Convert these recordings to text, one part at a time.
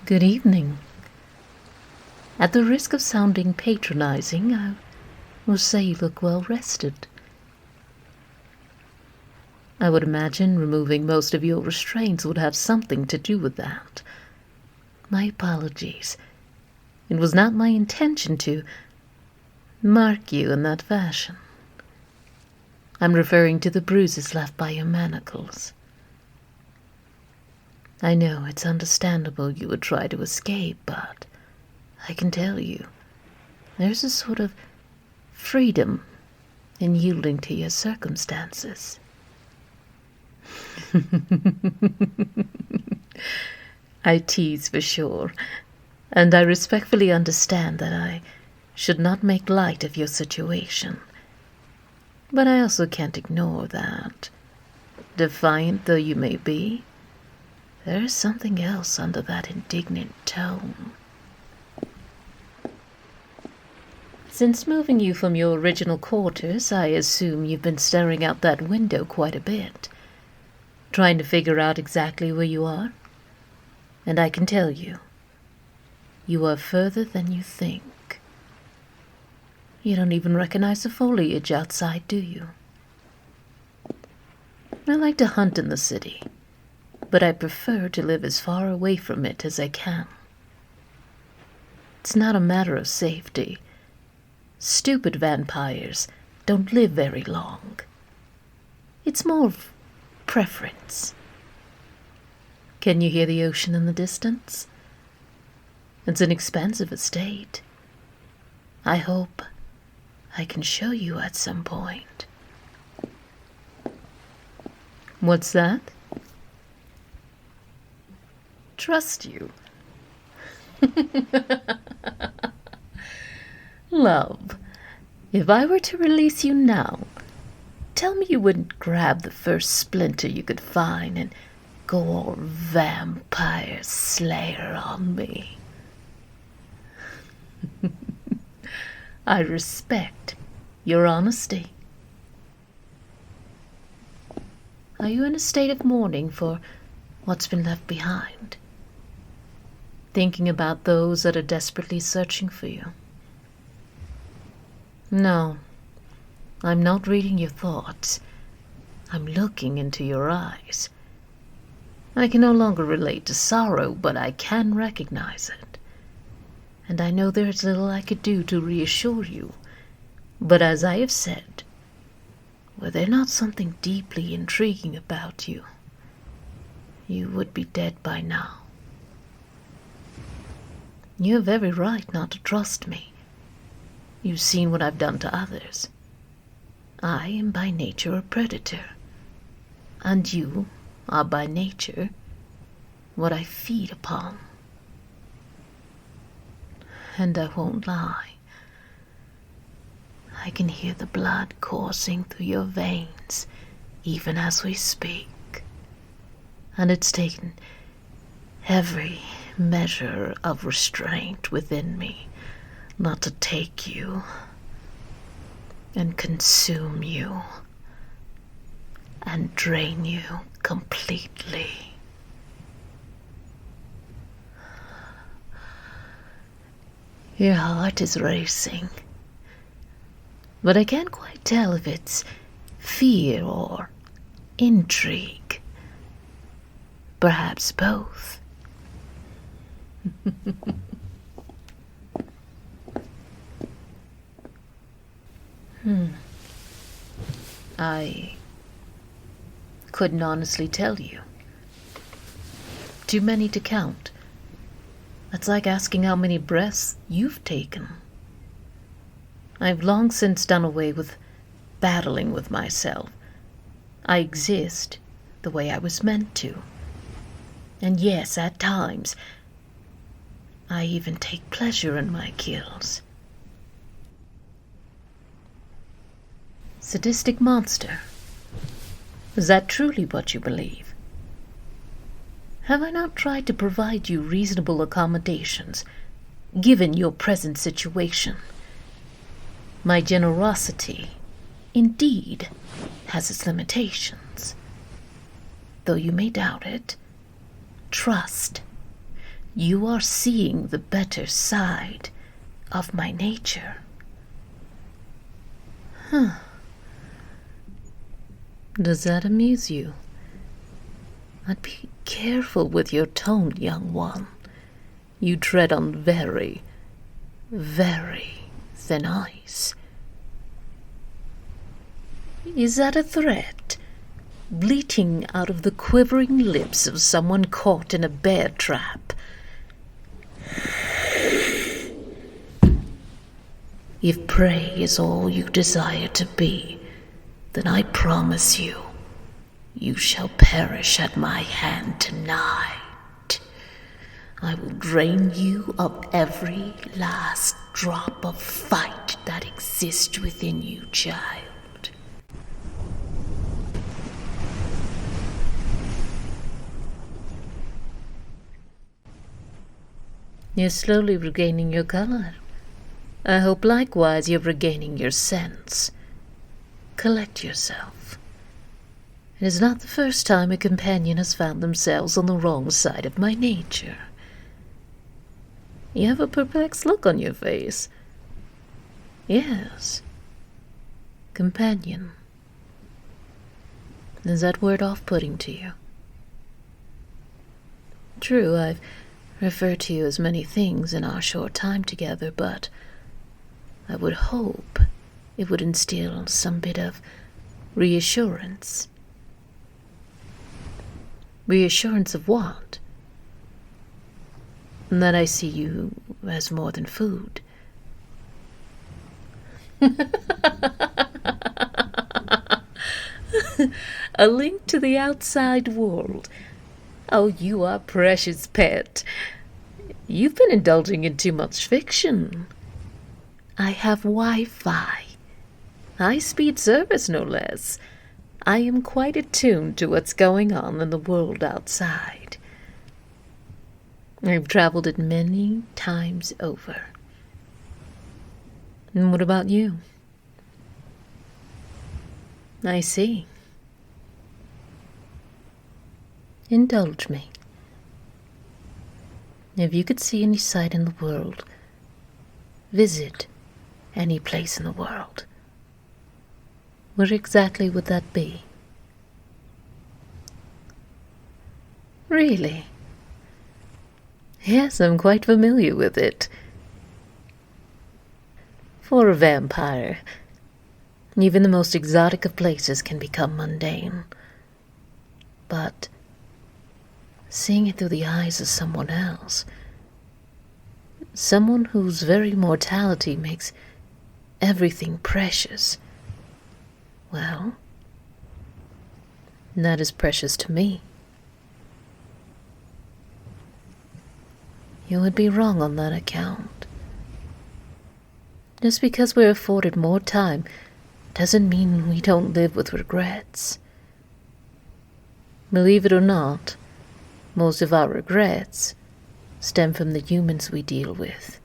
Good evening. At the risk of sounding patronizing, I will say you look well rested. I would imagine removing most of your restraints would have something to do with that. My apologies. It was not my intention to mark you in that fashion. I'm referring to the bruises left by your manacles. I know it's understandable you would try to escape, but I can tell you, there's a sort of freedom in yielding to your circumstances. I tease for sure, and I respectfully understand that I should not make light of your situation. But I also can't ignore that, defiant though you may be, there is something else under that indignant tone. Since moving you from your original quarters, I assume you've been staring out that window quite a bit, trying to figure out exactly where you are. And I can tell you, you are further than you think. You don't even recognize the foliage outside, do you? I like to hunt in the city, but I prefer to live as far away from it as I can. It's not a matter of safety. Stupid vampires don't live very long. It's more of preference. Can you hear the ocean in the distance? It's an expansive estate. I hope I can show you at some point. What's that? Trust you. Love, if I were to release you now, tell me you wouldn't grab the first splinter you could find and go all vampire slayer on me. I respect your honesty. Are you in a state of mourning for what's been left behind? Thinking about those that are desperately searching for you? No, I'm not reading your thoughts. I'm looking into your eyes. I can no longer relate to sorrow, but I can recognize it. And I know there's little I could do to reassure you. But as I have said, were there not something deeply intriguing about you, you would be dead by now. You have every right not to trust me. You've seen what I've done to others. I am by nature a predator, and you are by nature what I feed upon. And I won't lie. I can hear the blood coursing through your veins even as we speak. And it's taken every measure of restraint within me not to take you and consume you and drain you completely. Your heart is racing, but I can't quite tell if it's fear or intrigue. Perhaps both. I couldn't honestly tell you. Too many to count. That's like asking how many breaths you've taken. I've long since done away with battling with myself. I exist the way I was meant to. And yes, at times, I even take pleasure in my kills. Sadistic monster. Is that truly what you believe? Have I not tried to provide you reasonable accommodations, given your present situation? My generosity, indeed, has its limitations. Though you may doubt it, trust. You are seeing the better side of my nature. Does that amuse you? I'd be careful with your tone, young one. You tread on very, very thin ice. Is that a threat? Bleating out of the quivering lips of someone caught in a bear trap. If prey is all you desire to be, then I promise you, you shall perish at my hand tonight. I will drain you of every last drop of fight that exists within you, child. You're slowly regaining your color. I hope likewise you're regaining your sense. Collect yourself. It is not the first time a companion has found themselves on the wrong side of my nature. You have a perplexed look on your face. Yes. Companion. Is that word off-putting to you? True, I've referred to you as many things in our short time together, but I would hope it would instill some bit of reassurance. Reassurance of what? That I see you as more than food. A link to the outside world. Oh, you are precious, pet. You've been indulging in too much fiction. I have Wi-Fi. High-speed service, no less. I am quite attuned to what's going on in the world outside. I've traveled it many times over. And what about you? I see. Indulge me. If you could see any sight in the world, visit any place in the world, where exactly would that be? Really? Yes, I'm quite familiar with it. For a vampire, even the most exotic of places can become mundane. But seeing it through the eyes of someone else, someone whose very mortality makes everything precious, well, that is precious to me. You would be wrong on that account. Just because we're afforded more time doesn't mean we don't live with regrets. Believe it or not, most of our regrets stem from the humans we deal with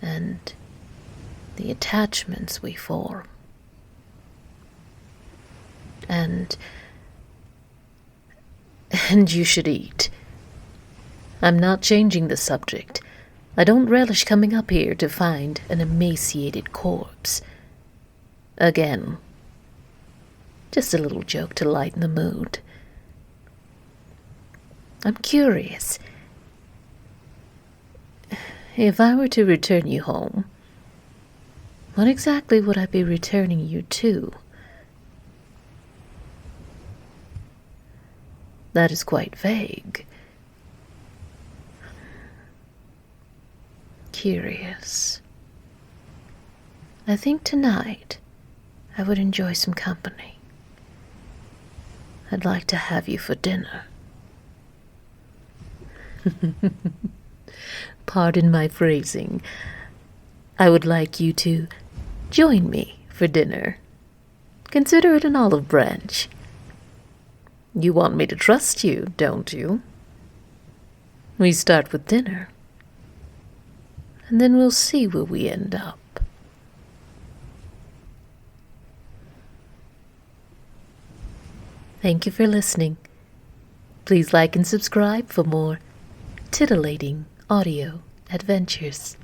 and the attachments we form. And you should eat. I'm not changing the subject. I don't relish coming up here to find an emaciated corpse. Again, just a little joke to lighten the mood. I'm curious. If I were to return you home, what exactly would I be returning you to? That is quite vague. Curious. I think tonight I would enjoy some company. I'd like to have you for dinner. Pardon my phrasing. I would like you to join me for dinner. Consider it an olive branch. You want me to trust you, don't you? We start with dinner, and then we'll see where we end up. Thank you for listening. Please like and subscribe for more titillating audio adventures.